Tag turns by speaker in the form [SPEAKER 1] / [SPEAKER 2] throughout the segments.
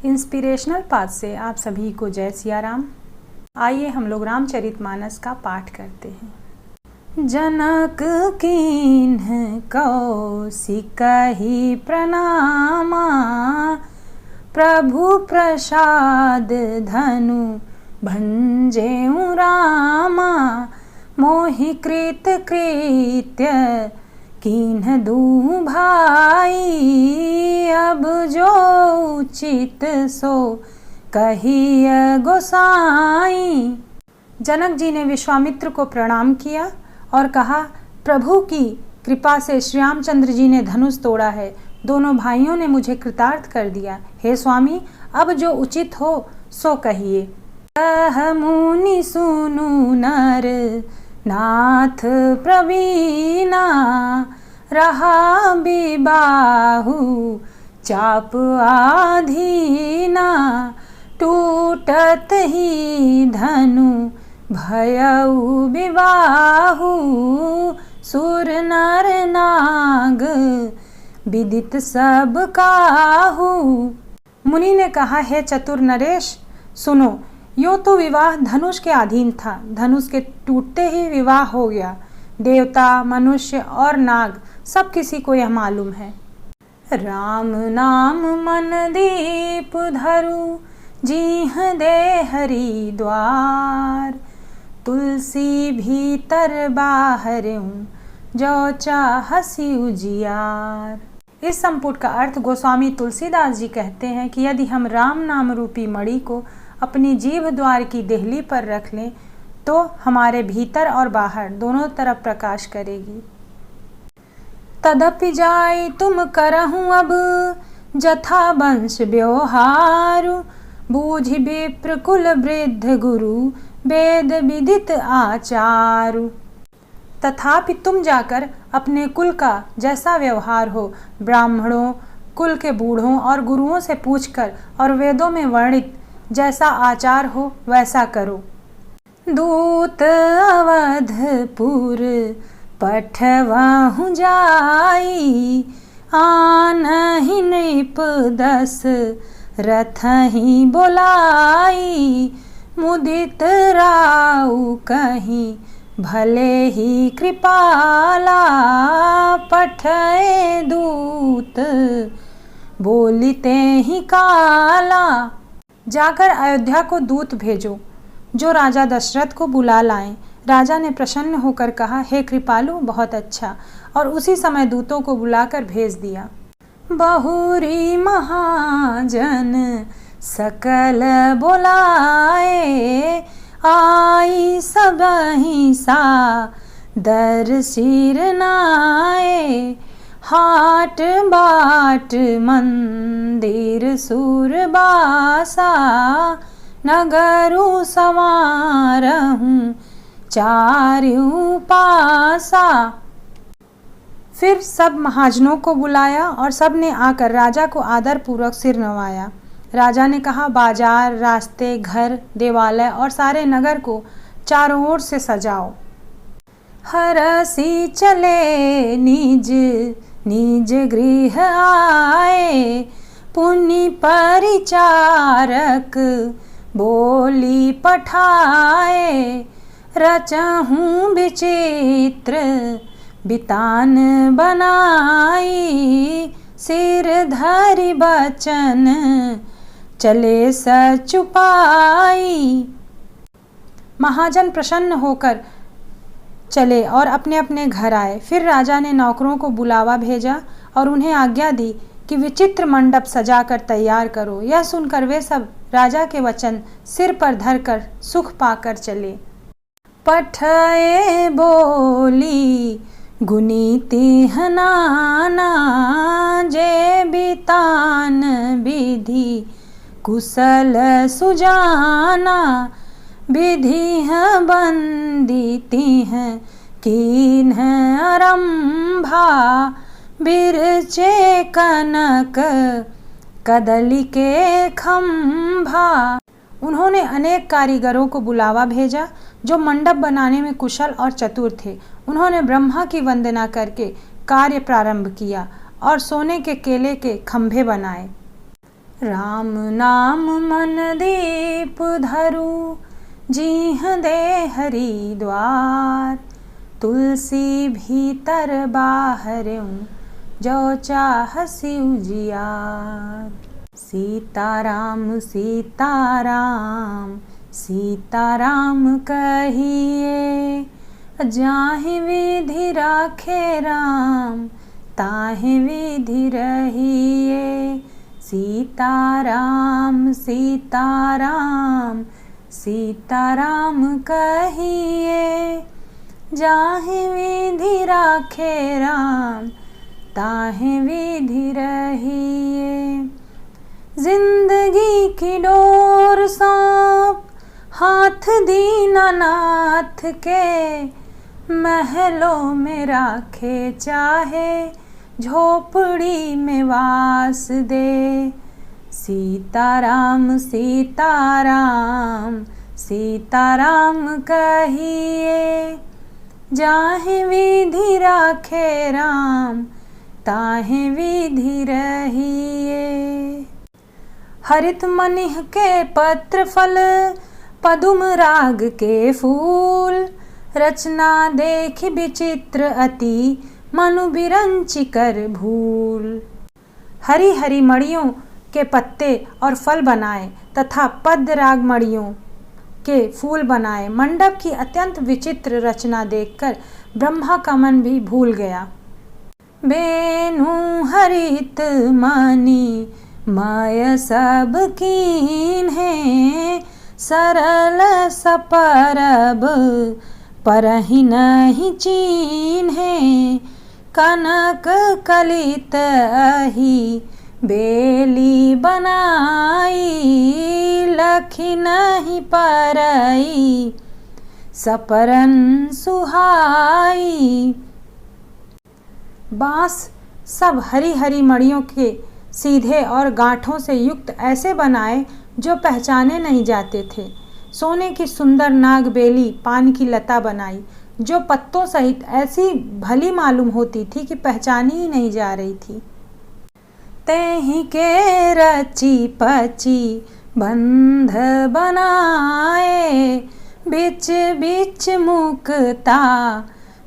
[SPEAKER 1] Inspirational path से आप सभी को जय सिया राम। आइए हम लोग रामचरितमानस का पाठ करते हैं। जनक कीन्ह कौशिकहि प्रणामा, प्रभु प्रसाद धनु भंजेउ रामा। मोहि कृत कृत्य कीन्ह दूँ भाई, अब जो उचित सो कहिय गोसाई। जनक जी ने विश्वामित्र को प्रणाम किया और कहा, प्रभु की कृपा से श्री रामचंद्र जी ने धनुष तोड़ा है। दोनों भाइयों ने मुझे कृतार्थ कर दिया। हे स्वामी, अब जो उचित हो सो कहिए। कह मुनि सुनु नर नाथ प्रवीणा, रहा बिबाहु चाप आधीना। टूटत ही धनु भयउ विवाहु, सुर नर नाग विदित सब काहू। मुनि ने कहा, हे चतुर नरेश, सुनो, यूँ तो विवाह धनुष के अधीन था। धनुष के टूटते ही विवाह हो गया। देवता, मनुष्य और नाग सब किसी को यह मालूम है। राम नाम मन दीप धरु, जीह दे हरि द्वार। तुलसी भीतर बाहर हूँ, जो चाहसी उजियार। इस संपुट का अर्थ गोस्वामी तुलसीदास जी कहते हैं कि यदि हम राम नाम रूपी मणि को अपनी जीभ द्वार की देहली पर रख लें तो हमारे भीतर और बाहर दोनों तरफ प्रकाश करेगी। तदपि जाई तुम करहूँ अब, जथा वंश व्यवहारु। बूझि विप्र कुल वृद्ध गुरु, वेद विदित आचारु। तथापि तुम जाकर अपने कुल का जैसा व्यवहार हो, ब्राह्मणों, कुल के बूढ़ों और गुरुओं से पूछकर और वेदों में वर्णित जैसा आचार हो वैसा करो। दूत अवधपुर पठवाहु जाई, आनहि नृप दस रथहि बोलाई। मुदित राउ कहीं भले ही कृपाला, पठए दूत बोलिते ही काला। जाकर अयोध्या को दूत भेजो जो राजा दशरथ को बुला लाएं। राजा ने प्रसन्न होकर कहा, हे कृपालु, बहुत अच्छा, और उसी समय दूतों को बुलाकर भेज दिया। बहुरी महाजन सकल बोलाए, आई सबहि सा दर सिर नाए। हाट बाट मंदिर सुरबासा, नगरु संवारहूँ चारु पासा। फिर सब महाजनों को बुलाया और सब ने आकर राजा को आदर पूर्वक सिर नवाया। राजा ने कहा, बाजार, रास्ते, घर, देवालय और सारे नगर को चारों ओर से सजाओ। हरसी चले निज निज गृह आए, पुनि परिचारक बोली पठाए। रचहूँ विचित्र बितान बनाई, सिर धरि बचन चले सचुपाई। महाजन प्रसन्न होकर चले और अपने अपने घर आए। फिर राजा ने नौकरों को बुलावा भेजा और उन्हें आज्ञा दी कि विचित्र मंडप सजाकर तैयार करो। यह सुनकर वे सब राजा के वचन सिर पर धरकर सुख पाकर चले। पठए बोली गुनीति हनाना, जे बितान विधि कुशल सुजाना। विधि बंदिति हैं कीन्ह आरंभा, बिरचे कनक कदली के खंभा। उन्होंने अनेक कारीगरों को बुलावा भेजा जो मंडप बनाने में कुशल और चतुर थे। उन्होंने ब्रह्मा की वंदना करके कार्य प्रारंभ किया और सोने के केले के खंभे बनाए। राम नाम मन दीप धरू, जीह दे हरिद्वार। तुलसी भीतर बाहर्यों, जो चाहसि उजियार। सीताराम सीताराम सीताराम कहिए, जाहि विधि राखे राम, ताहि विधि रहिए। सीताराम सीताराम सीताराम कहिए, जाहि विधि राखे राम, ताहि विधि रहिए। जिंदगी की डोर सौंप हाथ दीनानाथ के, महलों में राखे चाहे, झोपड़ी में वास दे। सीताराम सीताराम सीताराम कहिए, जाहि विधि राखे राम, ताहि विधि रहिए। हरित मनिह के पत्र फल, पदुम राग के फूल। रचना देखि विचित्र अति, मनु बिरंचि कर भूल। हरी हरी मड़ियों के पत्ते और फल बनाए तथा पद्य राग मड़ियों के फूल बनाए। मंडप की अत्यंत विचित्र रचना देखकर ब्रह्मा का मन भी भूल गया। बेनु हरित मणि माय सब कीन है, सरल सपरब परहि नहीं चीन है। कनक कलित अहि बेली बनाई, लखी नहीं परई सपरन सुहाई। बांस सब हरी हरी मड़ियों के सीधे और गांठों से युक्त ऐसे बनाए जो पहचाने नहीं जाते थे। सोने की सुंदर नागबेली पान की लता बनाई, जो पत्तों सहित ऐसी भली मालूम होती थी कि पहचानी ही नहीं जा रही थी। तेहि के रची पची बंध बनाए, बिच बिच मुक्ता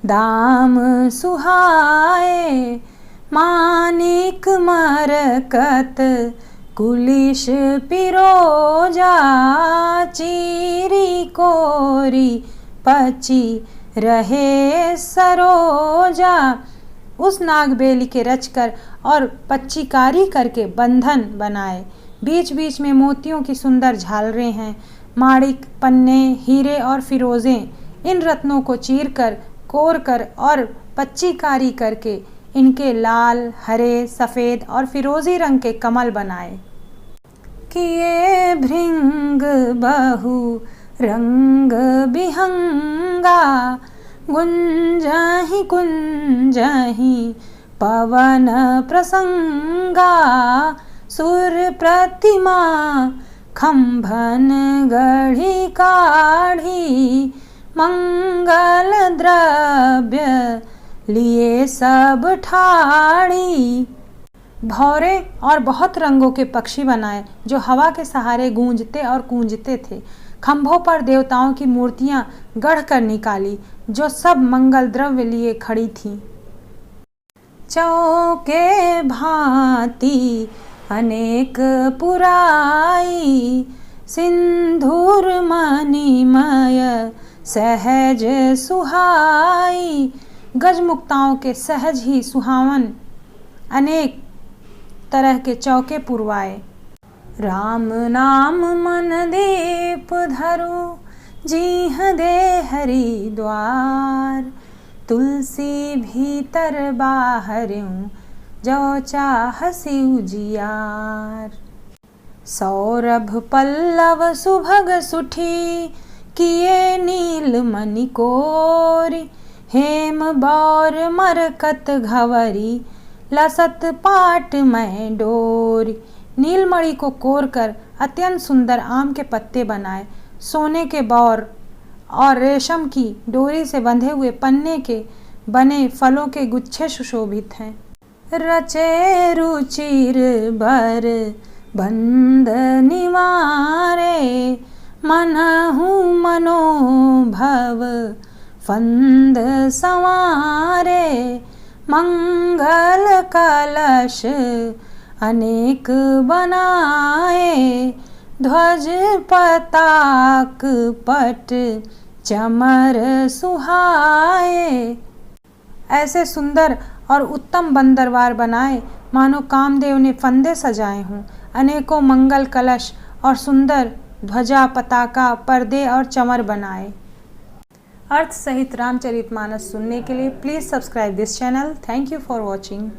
[SPEAKER 1] दाम सुहाए। मानिक मरकत कुलिश पिरोजा, चीरी कोरी पची रहे सरोजा। उस नागबेली के रचकर और पच्चीकारी करके बंधन बनाए। बीच बीच में मोतियों की सुंदर झालरें हैं। माणिक, पन्ने, हीरे और फिरोजें इन रत्नों को चीरकर, कोरकर और पच्चीकारी करके इनके लाल, हरे, सफ़ेद और फिरोजी रंग के कमल बनाए। किए भृंग बहु रंग बिहंगा, गुंजहि कुंजहि पवन प्रसंगा। सुर प्रतिमा खंभन गढ़ी काढ़ी, मंगल द्रव्य लिए सब ठाड़ी। भौरे और बहुत रंगों के पक्षी बनाए, जो हवा के सहारे गूंजते और कूंजते थे। खंभों पर देवताओं की मूर्तियां गढ़ कर निकाली, जो सब मंगल द्रव्य लिए खड़ी थीं। चौके भांति अनेक पुराई, सिंधूर मणिमय सहज सुहाई। गजमुक्ताओं के सहज ही सुहावन अनेक तरह के चौके पुरवाए। राम नाम मन दीप धरू, जीह दे हरिद्वार। तुलसी भीतर बाहर्यों, जो चाहसि उजियार। सौरभ पल्लव सुभग सुठी, किए नील मणि कोरी। हेम बौर मरकत घवरी, लसत पाट में डोरी। नीलमणि को कोर कर अत्यंत सुंदर आम के पत्ते बनाए। सोने के बौर और रेशम की डोरी से बंधे हुए पन्ने के बने फलों के गुच्छे सुशोभित हैं। रचे रुचिर बर बंध निवारे, मनहु मनोभव फंद संवारे। मंगल कलश अनेक बनाए, ध्वज पताक पट चमर सुहाए। ऐसे सुंदर और उत्तम बंदरवार बनाए मानो कामदेव ने फंदे सजाए हों। अनेकों मंगल कलश और सुंदर ध्वजा पताका पर्दे और चमर बनाए। अर्थ सहित रामचरितमानस सुनने के लिए please subscribe this channel. Thank you for watching.